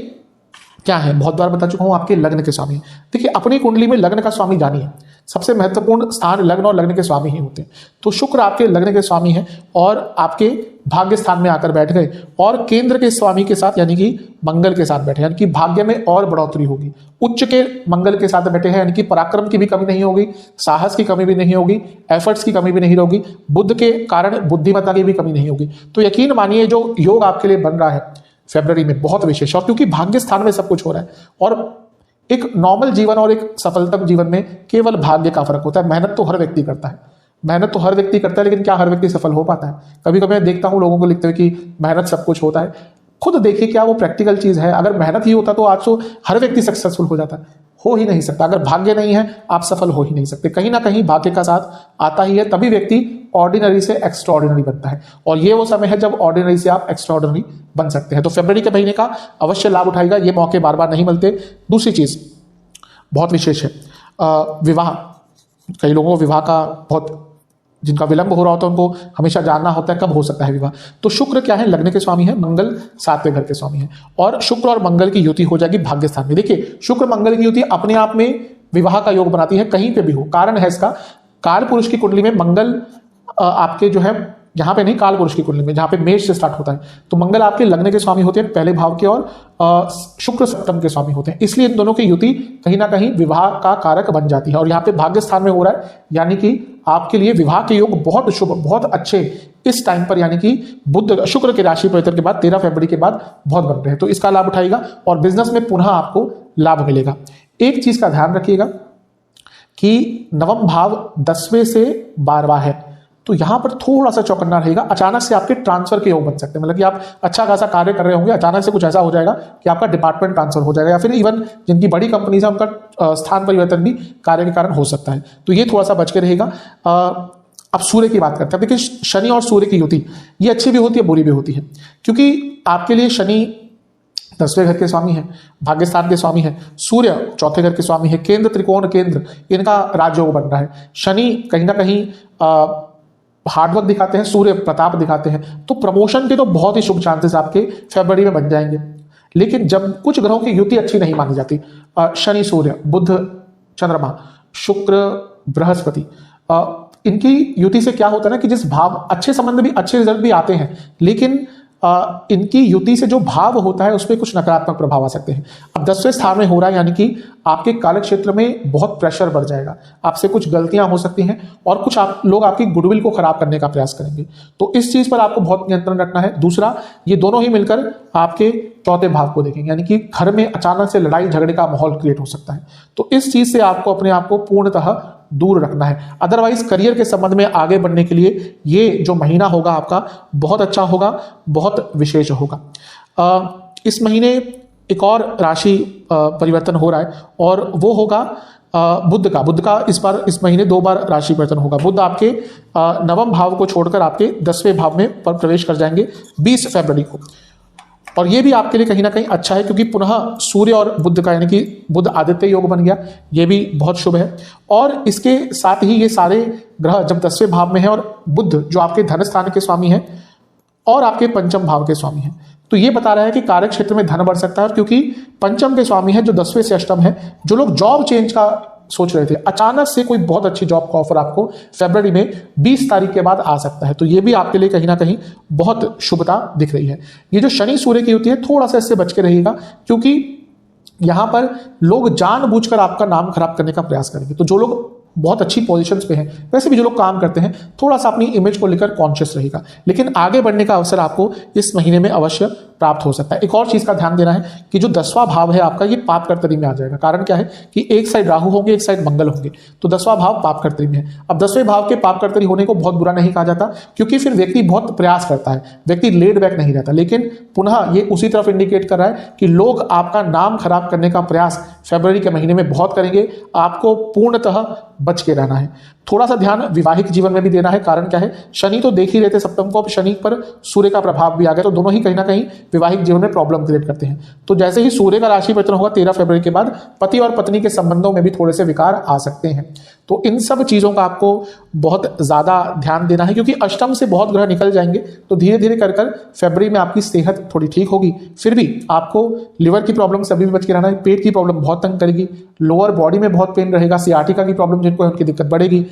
क्या है? बहुत बार बता चुका हूं, आपके लग्न के स्वामी। देखिए, अपनी कुंडली में लग्न का स्वामी जानिए, सबसे महत्वपूर्ण स्थान लग्न और लग्न के स्वामी ही होते हैं। तो शुक्र आपके लग्न के स्वामी है और आपके भाग्य स्थान में आकर बैठ गए, और केंद्र के स्वामी के साथ यानी कि मंगल के साथ बैठे, यानी कि भाग्य में और बढ़ोतरी होगी। उच्च के मंगल के साथ बैठे हैं, यानी कि पराक्रम की भी कमी नहीं होगी, साहस की कमी भी नहीं होगी, एफर्ट्स की कमी भी नहीं होगी, बुद्ध के कारण बुद्धिमत्ता की भी कमी नहीं होगी। तो यकीन मानिए जो योग आपके लिए बन रहा है फरवरी में बहुत विशेष, और क्योंकि भाग्य स्थान में सब कुछ हो रहा है। और एक नॉर्मल जीवन और एक सफलतम जीवन में केवल भाग्य का फर्क होता है। मेहनत तो हर व्यक्ति करता है, मेहनत तो हर व्यक्ति करता है, लेकिन क्या हर व्यक्ति सफल हो पाता है? कभी कभी मैं देखता हूं लोगों को लिखते हुए कि मेहनत सब कुछ होता है। खुद देखिए क्या वो प्रैक्टिकल चीज है? अगर मेहनत ही होता तो आज तो हर व्यक्ति सक्सेसफुल हो जाता है। हो ही नहीं सकता। अगर भाग्य नहीं है आप सफल हो ही नहीं सकते। कहीं ना कहीं भाग्य का साथ आता ही है, तभी व्यक्ति ऑर्डिनरी से एक्स्ट्रा ऑर्डिनरी बनता है, और ये वो समय है जब ऑर्डिनरी से आप एक्स्ट्रा ऑर्डिनरी बन सकते हैं। तो फरवरी के महीने का अवश्य लाभ उठाएगा, ये मौके बार बार नहीं मिलते। दूसरी चीज बहुत विशेष है, विवाह। कई लोगों को विवाह का बहुत, जिनका विलंब हो रहा होता है उनको हमेशा जानना होता है कब हो सकता है विवाह। तो शुक्र क्या है, लग्न के स्वामी है, मंगल 7वें घर के स्वामी है, और शुक्र और मंगल की युति हो जाएगी भाग्य स्थान में। देखिए शुक्र मंगल की युति अपने आप में विवाह का योग बनाती है, कहीं पे भी हो। कारण है इसका, काल पुरुष की कुंडली में मंगल आपके जो है, यहाँ पे नहीं, काल पुरुष की कुंडली में जहां पे मेष से स्टार्ट होता है, तो मंगल आपके लग्न के स्वामी होते हैं, पहले भाव के, और शुक्र सप्तम के स्वामी होते हैं। इसलिए इन दोनों की युति कहीं ना कहीं विवाह का कारक बन जाती है, और यहाँ पे भाग्य स्थान में हो रहा है, यानी कि आपके लिए विवाह के योग बहुत शुभ, बहुत अच्छे इस टाइम पर, यानी कि बुध शुक्र के राशि परिवर्तन के बाद 13 फरवरी के बाद बहुत बन रहे हैं। तो इसका लाभ उठाएगा और बिजनेस में पुनः आपको लाभ मिलेगा। एक चीज का ध्यान रखिएगा कि नवम भाव 10वें से 12वां है, तो यहां पर थोड़ा सा चौकन्ना रहेगा। अचानक से आपके ट्रांसफर के योग बन सकते हैं, मतलब कि आप अच्छा खासा कार्य कर रहे होंगे, अचानक से कुछ ऐसा हो जाएगा कि आपका डिपार्टमेंट ट्रांसफर हो जाएगा, या फिर इवन जिनकी बड़ी कंपनीज है उनका स्थान परिवर्तन भी कार्य के कारण हो सकता है। तो ये थोड़ा सा बच के रहेगा। अब सूर्य की बात करते हैं। देखिए शनि और सूर्य की युति ये अच्छी भी होती है, बुरी भी होती है, क्योंकि आपके लिए शनि 10वें घर के स्वामी है, भाग्यस्थान के स्वामी है, सूर्य 4थे घर के स्वामी है, केंद्र त्रिकोण केंद्र इनका राजयोग बन रहा है। शनि कहीं ना कहीं हार्डवर्क दिखाते हैं, सूर्य प्रताप दिखाते हैं, तो प्रमोशन के तो बहुत ही शुभ चांसेस आपके फरवरी में बन जाएंगे। लेकिन जब कुछ ग्रहों की युति अच्छी नहीं मानी जाती, शनि सूर्य, बुध चंद्रमा, शुक्र बृहस्पति, इनकी युति से क्या होता है ना कि जिस भाव, अच्छे संबंध भी, अच्छे रिजल्ट भी आते हैं, लेकिन इनकी युति से जो भाव होता है उस पर कुछ नकारात्मक प्रभाव आ सकते हैं। अब 10वें स्थान में हो रहा है, यानी कि आपके कार्य क्षेत्र में बहुत प्रेशर बढ़ जाएगा, आपसे कुछ गलतियां हो सकती हैं, और कुछ लोग आपकी गुडविल को खराब करने का प्रयास करेंगे। तो इस चीज पर आपको बहुत नियंत्रण रखना है। दूसरा, ये दोनों ही मिलकर आपके 4थे भाव को देखेंगे, यानी कि घर में अचानक से लड़ाई झगड़े का माहौल क्रिएट हो सकता है। तो इस चीज से आपको अपने आप को पूर्णतः दूर रखना है। अदरवाइज करियर के संबंध में आगे बढ़ने के लिए ये जो महीना होगा आपका बहुत अच्छा होगा, बहुत विशेष होगा। इस महीने एक और राशि परिवर्तन हो रहा है, और वो होगा बुध का इस महीने 2 बार राशि परिवर्तन होगा। बुध आपके नवम भाव को छोड़कर आपके 10वें भाव में प्रवेश कर जाएंगे 20 फरवरी को, और ये भी आपके लिए कहीं ना कहीं अच्छा है, क्योंकि पुनः सूर्य और बुध का, यानी कि बुध आदित्य योग बन गया, ये भी बहुत शुभ है। और इसके साथ ही ये सारे ग्रह जब 10वें भाव में है, और बुध जो आपके धन स्थान के स्वामी है और आपके पंचम भाव के स्वामी है, तो ये बता रहा है कि कार्य क्षेत्र में धन बढ़ सकता है। और क्योंकि पंचम के स्वामी है जो 10वें से अष्टम है, जो लोग जॉब चेंज का सोच रहे थे, अचानक से कोई बहुत अच्छी जॉब का ऑफर आपको फरवरी में 20 तारीख के बाद आ सकता है। तो ये भी आपके लिए कहीं ना कहीं बहुत शुभता दिख रही है। ये जो शनि सूर्य की होती है, थोड़ा सा इससे बच के रहिएगा, क्योंकि यहां पर लोग जानबूझकर आपका नाम खराब करने का प्रयास करेंगे। तो जो लोग बहुत अच्छी पोजीशंस पे हैं, वैसे भी जो लोग काम करते हैं, थोड़ा सा अपनी इमेज को लेकर कॉन्शियस रहेगा, लेकिन आगे बढ़ने का अवसर आपको इस महीने में अवश्य प्राप्त हो सकता है। एक और चीज का ध्यान देना है कि जो 10वां भाव है आपका, ये पाप कर्तरी में आ जाएगा। कारण क्या है कि एक साइड राहु होंगे, एक साइड मंगल होंगे, तो 10वां भाव पाप कर्तरी में है। अब 10वें भाव के पाप कर्तरी होने को बहुत बुरा नहीं कहा जाता, क्योंकि फिर व्यक्ति बहुत प्रयास करता है, व्यक्ति लेड बैक नहीं रहता। लेकिन पुनः ये उसी तरफ इंडिकेट कर रहा है कि लोग आपका नाम खराब करने का प्रयास फरवरी के महीने में बहुत करेंगे, आपको पूर्णतः बच के रहना है। थोड़ा सा ध्यान विवाहिक जीवन में भी देना है। कारण क्या है, शनि तो देख ही रहते सप्तम को, अब शनि पर सूर्य का प्रभाव भी आ गया, तो दोनों ही कहीं ना कहीं विवाहिक जीवन में प्रॉब्लम क्रिएट करते हैं। तो जैसे ही सूर्य का राशि परिवर्तन होगा 13 फरवरी के बाद, पति और पत्नी के संबंधों में भी थोड़े से विकार आ सकते हैं। तो इन सब चीजों का आपको बहुत ज्यादा ध्यान देना है, क्योंकि अष्टम से बहुत ग्रह निकल जाएंगे, तो धीरे धीरे कर फरवरी में आपकी सेहत थोड़ी ठीक होगी। फिर भी आपको लिवर की प्रॉब्लम से अभी भी बच के रहना है, पेट की प्रॉब्लम बहुत तंग करेगी, लोअर बॉडी में बहुत पेन रहेगा, सियाटिका की प्रॉब्लम जिनको है उनकी दिक्कत बढ़ेगी,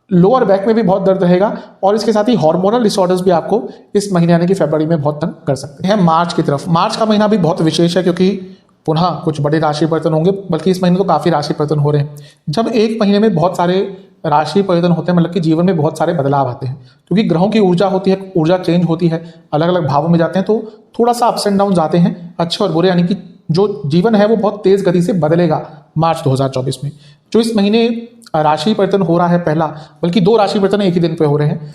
लोअर बैक में भी बहुत दर्द रहेगा, और इसके साथ ही हार्मोनल डिसऑर्डर्स भी आपको इस महीने यानी कि फरवरी में बहुत तंग कर सकते हैं। मार्च की तरफ, मार्च का महीना भी बहुत विशेष है, क्योंकि पुनः कुछ बड़े राशि परिवर्तन होंगे, बल्कि इस महीने तो काफी राशि परिवर्तन हो रहे हैं। जब एक महीने में बहुत सारे राशि परिवर्तन होते हैं, मतलब कि जीवन में बहुत सारे बदलाव आते हैं, क्योंकि ग्रहों की ऊर्जा होती है, ऊर्जा चेंज होती है, अलग अलग भावों में जाते हैं, तो थोड़ा सा अप्स एंड डाउन आते हैं, अच्छे और बुरे, यानी कि जो जीवन है वो बहुत तेज गति से बदलेगा मार्च 2024 में। जो इस महीने राशि परिवर्तन हो रहा है पहला, बल्कि 2 राशि परिवर्तन एक ही दिन पे हो रहे हैं,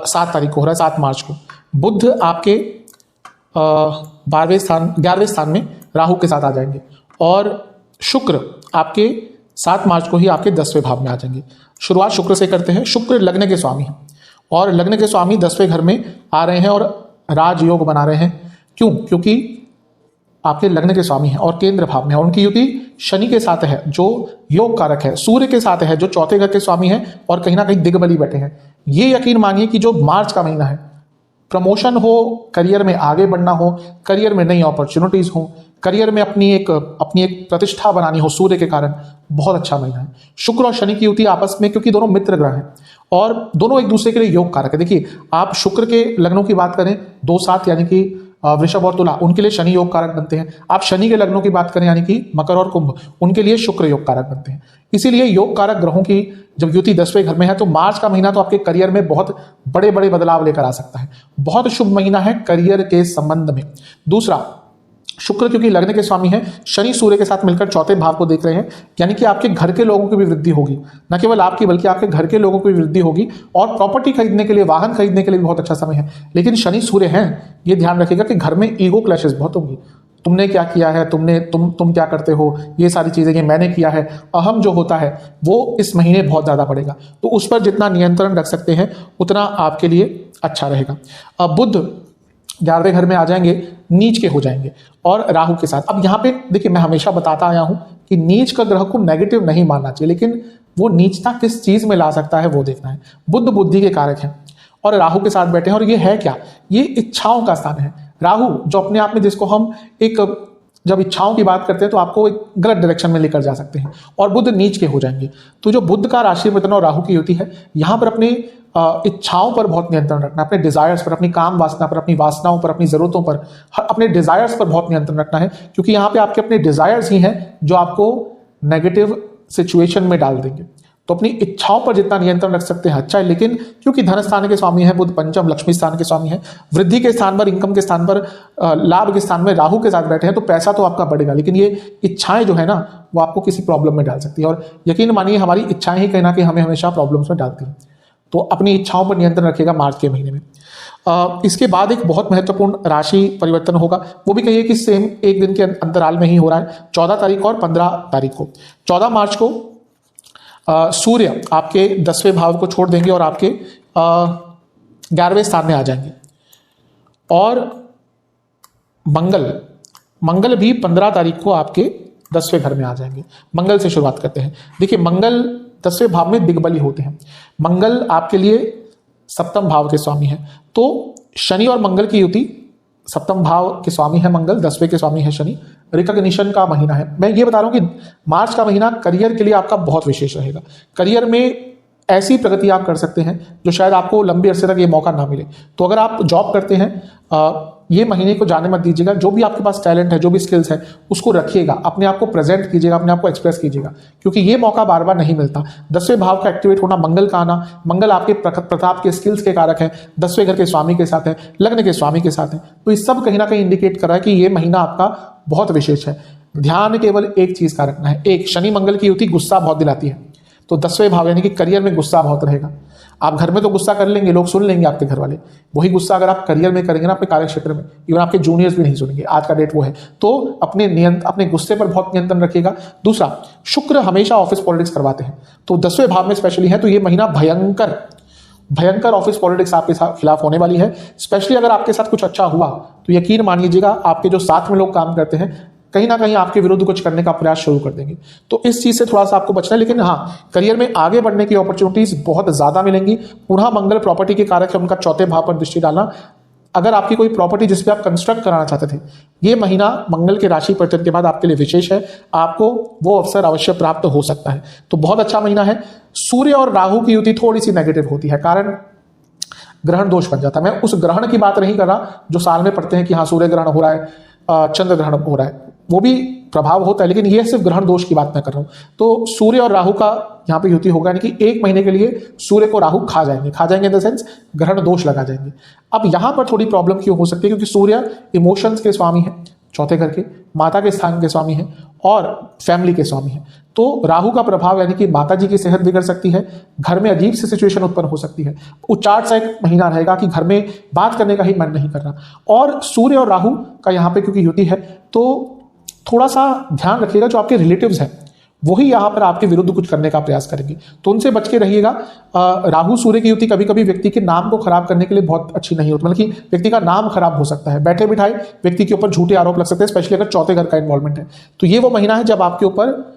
7 तारीख को हो रहा है, 7 मार्च को। बुध आपके 11वें स्थान में राहु के साथ आ जाएंगे, और शुक्र आपके 7 मार्च को ही आपके 10वें भाव में आ जाएंगे। शुरुआत शुक्र से करते हैं। शुक्र लग्न के स्वामी है, और लग्न के स्वामी 10वें घर में आ रहे हैं और राजयोग बना रहे हैं। क्यों? क्योंकि आपके लग्न के स्वामी हैं और केंद्र भाव में है, उनकी युति शनि के साथ है जो योग कारक है, सूर्य के साथ है जो चौथे घर के स्वामी है, और कहीं ना कहीं दिग्बली बैठे हैं। ये यकीन मानिए कि जो मार्च का महीना है, प्रमोशन हो, करियर में आगे बढ़ना हो, करियर में नई अपॉर्चुनिटीज हो, करियर में अपनी एक प्रतिष्ठा बनानी हो, सूर्य के कारण बहुत अच्छा महीना है। शुक्र और शनि की युति आपस में, क्योंकि दोनों मित्र ग्रह हैं और दोनों एक दूसरे के लिए योग कारक है। देखिए, आप शुक्र के लग्नों की बात करें 2-7 यानी कि वृषभ और तुला, उनके लिए शनि योग कारक बनते हैं। आप शनि के लग्नों की बात करें यानी कि मकर और कुंभ, उनके लिए शुक्र योग कारक बनते हैं। इसीलिए योग कारक ग्रहों की जब युति 10वें घर में है तो मार्च का महीना तो आपके करियर में बहुत बड़े बड़े बदलाव लेकर आ सकता है। बहुत शुभ महीना है करियर के संबंध में। दूसरा, शुक्र क्योंकि लग्न के स्वामी है, शनि सूर्य के साथ मिलकर चौथे भाव को देख रहे हैं, यानी कि आपके घर के लोगों की भी वृद्धि होगी। न केवल आपकी बल्कि आपके घर के लोगों की भी वृद्धि होगी, और प्रॉपर्टी खरीदने के लिए, वाहन खरीदने के लिए भी बहुत अच्छा समय है। लेकिन शनि सूर्य हैं, ये ध्यान रखिएगा कि घर में ईगो क्लैशेस बहुत होंगी। तुमने क्या किया है, तुम क्या करते हो, ये सारी चीजें, ये मैंने किया है, अहम जो होता है वो इस महीने बहुत ज्यादा बढ़ेगा। तो उस पर जितना नियंत्रण रख सकते हैं उतना आपके लिए अच्छा रहेगा। अब बुध 11वें घर में आ जाएंगे, नीच के हो जाएंगे और राहु के साथ। अब यहाँ पे देखिए, मैं हमेशा बताता आया हूं कि नीच का ग्रह को नेगेटिव नहीं मानना चाहिए, लेकिन वो नीचता किस चीज में ला सकता है वो देखना है। बुध बुद्धि के कारक हैं और राहु के साथ बैठे हैं, और ये है क्या, ये इच्छाओं का स्थान है। राहु जो अपने आप में, जिसको हम जब इच्छाओं की बात करते हैं तो आपको एक गलत डायरेक्शन में लेकर जा सकते हैं, और बुध नीच के हो जाएंगे। तो जो बुध का राशि मिथुन और राहु की युति है, यहां पर अपनी इच्छाओं पर बहुत नियंत्रण रखना, अपने डिजायर्स पर, अपनी काम वासना पर, अपनी वासनाओं पर, अपनी जरूरतों पर, अपने डिजायर्स पर बहुत नियंत्रण रखना है, क्योंकि यहां पे आपके अपने डिजायर्स ही हैं जो आपको नेगेटिव सिचुएशन में डाल देंगे। तो अपनी इच्छाओं पर जितना नियंत्रण रख सकते हैं अच्छा है, लेकिन क्योंकि धन स्थान के स्वामी है बुध, पंचम लक्ष्मी स्थान के स्वामी है, वृद्धि के स्थान पर, इनकम के स्थान पर, लाभ के स्थान में राहु के साथ बैठे हैं, तो पैसा तो आपका बढ़ेगा, लेकिन ये इच्छाएं जो है ना वो आपको किसी प्रॉब्लम में डाल सकती है। और यकीन मानिए हमारी इच्छाएं ही कहीं ना कहीं हमें हमेशा प्रॉब्लम्स में डालती हैं। तो अपनी इच्छाओं पर नियंत्रण रखिएगा मार्च के महीने में। इसके बाद एक बहुत महत्वपूर्ण राशि परिवर्तन होगा, वो भी कहिए कि सेम एक दिन के अंतराल में ही हो रहा है, 14 तारीख और 15 तारीख को। 14 मार्च को सूर्य आपके 10वें भाव को छोड़ देंगे और आपके 11वें स्थान में आ जाएंगे, और मंगल भी 15 तारीख को आपके 10वें घर में आ जाएंगे। मंगल से शुरुआत करते हैं। देखिए, मंगल 10वें भाव में दिग्बली होते हैं। मंगल आपके लिए सप्तम भाव के स्वामी है, तो शनि और मंगल की युति, सप्तम भाव के स्वामी है मंगल, 10वें के स्वामी है शनि, रिकॉग्निशन का महीना है। मैं ये बता रहा हूं कि मार्च का महीना करियर के लिए आपका बहुत विशेष रहेगा। करियर में ऐसी प्रगति आप कर सकते हैं जो शायद आपको लंबे अरसे तक ये मौका ना मिले। तो अगर आप जॉब करते हैं, ये महीने को जाने मत दीजिएगा। जो भी आपके पास टैलेंट है, जो भी स्किल्स है, उसको रखिएगा, अपने आप को प्रेजेंट कीजिएगा, अपने आप को एक्सप्रेस कीजिएगा, क्योंकि ये मौका बार बार नहीं मिलता। 10वें भाव का एक्टिवेट होना, मंगल का आना, मंगल आपके प्रताप के, स्किल्स के कारक है, 10वें घर के स्वामी के साथ है, लग्न के स्वामी के साथ है, तो ये सब कहीं ना कहीं इंडिकेट कर रहा है कि ये महीना आपका बहुत विशेष है। ध्यान केवल एक चीज का रखना है, एक, शनि मंगल की युति गुस्सा बहुत दिलाती है, तो 10वें भाव यानी कि करियर में गुस्सा बहुत रहेगा। आप घर में तो गुस्सा कर लेंगे, लोग सुन लेंगे आपके घर वाले, वही गुस्सा अगर आप करियर में करेंगे ना, अपने कार्य क्षेत्र में, इवन आपके जूनियर्स भी नहीं सुनेंगे। आज का डेट वो है। तो अपने गुस्से पर बहुत नियंत्रण रखिएगा। दूसरा, शुक्र हमेशा ऑफिस पॉलिटिक्स करवाते हैं, तो 10वें भाव में स्पेशली है, तो ये महीना भयंकर ऑफिस पॉलिटिक्स आपके खिलाफ होने वाली है। स्पेशली अगर आपके साथ कुछ अच्छा हुआ तो यकीन मान लीजिएगा आपके जो साथ में लोग काम करते हैं कहीं ना कहीं आपके विरुद्ध कुछ करने का प्रयास शुरू कर देंगे। तो इस चीज से थोड़ा सा आपको बचना है, लेकिन हाँ, करियर में आगे बढ़ने की अपॉर्चुनिटीज बहुत ज्यादा मिलेंगी। पुनः मंगल प्रॉपर्टी के कारक है, उनका चौथे भाव पर दृष्टि डालना। अगर आपकी कोई प्रॉपर्टी जिसपे आप कंस्ट्रक्ट कराना चाहते थे, ये महीना मंगल के राशि परिवर्तन के बाद आपके लिए विशेष है, आपको वो अवसर अवश्य प्राप्त हो सकता है। तो बहुत अच्छा महीना है। सूर्य और राहु की युति थोड़ी सी नेगेटिव होती है, कारण ग्रहण दोष बन जाता है। मैं उस ग्रहण की बात नहीं कर रहा जो साल में पढ़ते हैं कि हाँ सूर्य ग्रहण हो रहा है, चंद्र ग्रहण हो रहा है, वो भी प्रभाव होता है, लेकिन ये सिर्फ ग्रहण दोष की बात मैं कर रहा हूं। तो सूर्य और राहु का यहाँ पे युति होगा, यानी कि एक महीने के लिए सूर्य को राहु खा जाएंगे इन द सेंस ग्रहण दोष लगा जाएंगे। अब यहां पर थोड़ी प्रॉब्लम क्यों हो सकती है, क्योंकि सूर्य इमोशंस के स्वामी है, चौथे घर के, माता के स्थान के स्वामी है और फैमिली के स्वामी है। तो राहु का प्रभाव यानी कि माता जी की सेहत बिगड़ सकती है, घर में अजीब सी सिचुएशन उत्पन्न हो सकती है, उच्चाट सा एक महीना रहेगा कि घर में बात करने का ही मन नहीं कर रहा। और सूर्य और राहु का यहाँ पे क्योंकि युति है, तो थोड़ा सा ध्यान रखिएगा जो आपके रिलेटिव्स हैं वही यहाँ पर आपके विरुद्ध कुछ करने का प्रयास करेंगे, तो उनसे बच के रहिएगा। राहु सूर्य की युति कभी कभी व्यक्ति के नाम को खराब करने के लिए बहुत अच्छी नहीं होती, मतलब कि व्यक्ति का नाम खराब हो सकता है, बैठे बिठाए व्यक्ति के ऊपर झूठे आरोप लग सकते हैं, स्पेशली अगर चौथे घर का इन्वॉल्वमेंट है। तो ये वो महीना है जब आपके ऊपर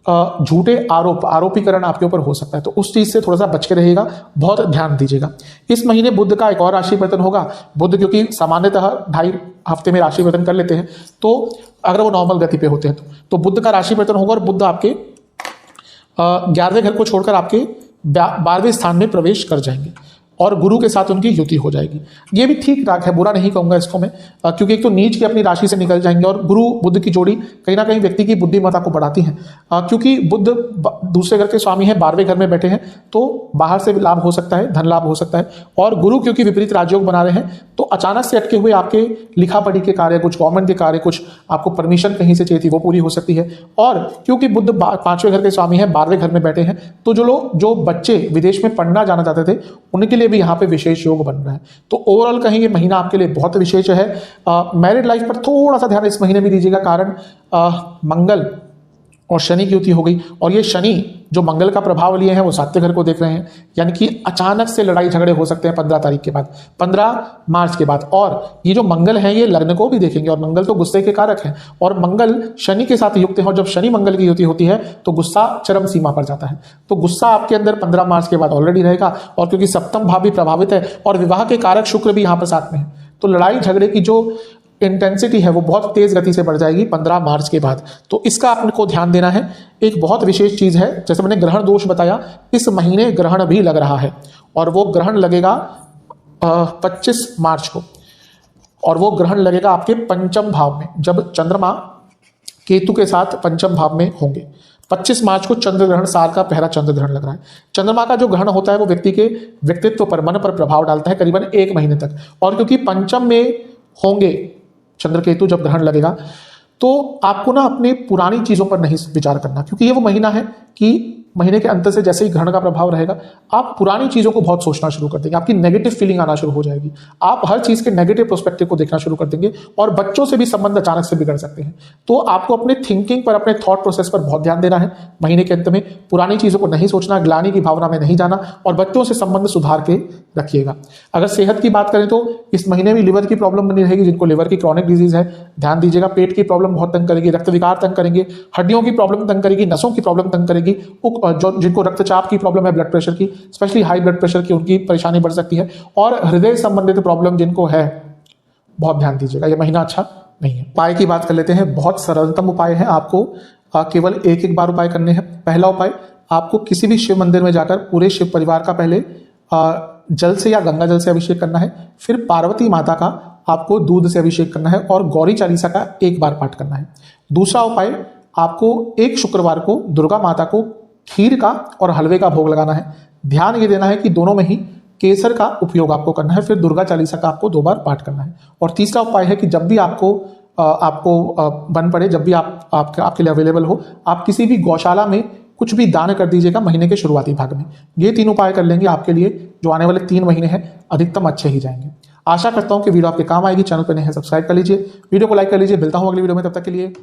झूठे आरोपीकरण आपके ऊपर हो सकता है, तो उस चीज से थोड़ा सा बच के रहिएगा, बहुत ध्यान दीजिएगा। इस महीने बुध का एक और राशि परिवर्तन होगा। बुध क्योंकि सामान्यतः 2.5 हफ्ते में राशि परिवर्तन कर लेते हैं, तो अगर वो नॉर्मल गति पे होते हैं तो बुध का राशि परिवर्तन होगा और बुध आपके 11वें घर को छोड़कर आपके 12वें स्थान में प्रवेश कर जाएंगे और गुरु के साथ उनकी युति हो जाएगी। ये भी ठीक ठाक है, बुरा नहीं कहूंगा इसको मैं, क्योंकि एक तो नीच की अपनी राशि से निकल जाएंगे और गुरु बुध की जोड़ी कहीं ना कहीं व्यक्ति की बुद्धिमत्ता को बढ़ाती है, क्योंकि बुध दूसरे घर के स्वामी है, 12वें घर में बैठे हैं, तो बाहर से लाभ हो सकता है, धन लाभ हो सकता है। और गुरु क्योंकि विपरीत राजयोग बना रहे हैं, तो अचानक से अटके हुए आपके लिखा पढ़ी के कार्य, कुछ गवर्नमेंट के कार्य, कुछ आपको परमिशन कहीं से चाहिए थी वो पूरी हो सकती है। और क्योंकि बुध 5वें घर के स्वामी है, 12वें घर में बैठे हैं, तो जो बच्चे विदेश में पढ़ना जाना चाहते थे उनके लिए भी यहाँ पे विशेष योग बन रहा है। तो ओवरऑल कहीं ये महीना आपके लिए बहुत विशेष है। मैरिड लाइफ पर थोड़ा सा ध्यान इस महीने में दीजिएगा, कारण मंगल और शनि की युति हो गई, और ये शनि जो मंगल का प्रभाव लिए हैं वो 7वें घर को देख रहे हैं, यानी कि अचानक से लड़ाई झगड़े हो सकते हैं 15 तारीख के बाद, 15 मार्च के बाद। और ये जो मंगल है ये लग्न को भी देखेंगे, और मंगल तो गुस्से के कारक है, और मंगल शनि के साथ युक्त है, और जब शनि मंगल की युति होती है तो गुस्सा चरम सीमा पर जाता है। तो गुस्सा आपके अंदर 15 मार्च के बाद ऑलरेडी रहेगा, और क्योंकि सप्तम भाव भी प्रभावित है और विवाह के कारक शुक्र भी यहाँ पर साथ में है, तो लड़ाई झगड़े की जो इंटेंसिटी है वो बहुत तेज गति से बढ़ जाएगी 15 मार्च के बाद। तो इसका आपको ध्यान देना है। एक बहुत विशेष चीज है, जैसे मैंने ग्रहण दोष बताया, इस महीने ग्रहण भी लग रहा है, और वो ग्रहण लगेगा 25 मार्च को, और वो ग्रहण लगेगा आपके पंचम भाव में, जब चंद्रमा केतु के साथ पंचम भाव में होंगे। 25 मार्च को चंद्र ग्रहण, साल का पहला चंद्र ग्रहण लग रहा है। चंद्रमा का जो ग्रहण होता है वो व्यक्ति के व्यक्तित्व पर, मन पर प्रभाव डालता है करीबन 1 महीने तक, और क्योंकि पंचम में होंगे चंद्र केतु जब ग्रहण लगेगा, तो आपको ना अपने पुरानी चीजों पर नहीं विचार करना, क्योंकि ये वो महीना है कि महीने के अंत से जैसे ही ग्रहण का प्रभाव रहेगा आप पुरानी चीजों को बहुत सोचना शुरू कर देंगे, आपकी नेगेटिव फीलिंग आना शुरू हो जाएगी, आप हर चीज के नेगेटिव प्रोस्पेक्टिव को देखना शुरू कर देंगे, और बच्चों से भी संबंध अचानक से बिगड़ सकते हैं। तो आपको अपने थिंकिंग पर, अपने थॉट प्रोसेस पर बहुत ध्यान देना है महीने के अंत में, पुरानी चीजों को नहीं सोचना, ग्लानि की भावना में नहीं जाना, और बच्चों से संबंध सुधार के रखिएगा। अगर सेहत की बात करें तो इस महीने में लिवर की प्रॉब्लम बनी रहेगी, जिनको लिवर की क्रॉनिक डिजीज है ध्यान दीजिएगा। पेट की प्रॉब्लम बहुत तंग करेगी, रक्त विकार तंग करेंगे, हड्डियों की प्रॉब्लम तंग करेगी, नसों की प्रॉब्लम तंग करेगी, जो जिनको रक्तचाप की प्रॉब्लम है, ब्लड प्रेशर की, स्पेशली हाई ब्लड प्रेशर की, उनकी परेशानी बढ़ सकती है, और हृदय संबंधित प्रॉब्लम जिनको है बहुत ध्यान दीजिएगा, यह महीना अच्छा नहीं है। उपाय की बात कर लेते हैं। बहुत सरलतम उपाय है, आपको केवल एक बार उपाय करने हैं। पहला उपाय, आपको किसी भी शिव मंदिर में जाकर पूरे शिव परिवार का पहले जल से या गंगा जल से अभिषेक करना है, फिर पार्वती माता का आपको दूध से अभिषेक करना है, और गौरी चालीसा का 1 बार पाठ करना है। दूसरा उपाय, आपको एक शुक्रवार को दुर्गा माता को खीर का और हलवे का भोग लगाना है। ध्यान ये देना है कि दोनों में ही केसर का उपयोग आपको करना है, फिर दुर्गा चालीसा का आपको 2 बार पाठ करना है। और तीसरा उपाय है कि जब भी आपको बन पड़े, जब भी आपके लिए अवेलेबल हो, आप किसी भी गौशाला में कुछ भी दान कर दीजिएगा महीने के शुरुआती भाग में। ये 3 उपाय कर लेंगे, आपके लिए जो आने वाले 3 महीने हैं अधिकतम अच्छे ही जाएंगे। आशा करता हूं कि वीडियो आपके काम आएगी। चैनल पर नए हैं सब्सक्राइब कर लीजिए, वीडियो को लाइक कर लीजिए। मिलता हूं अगली वीडियो में, तब तक के लिए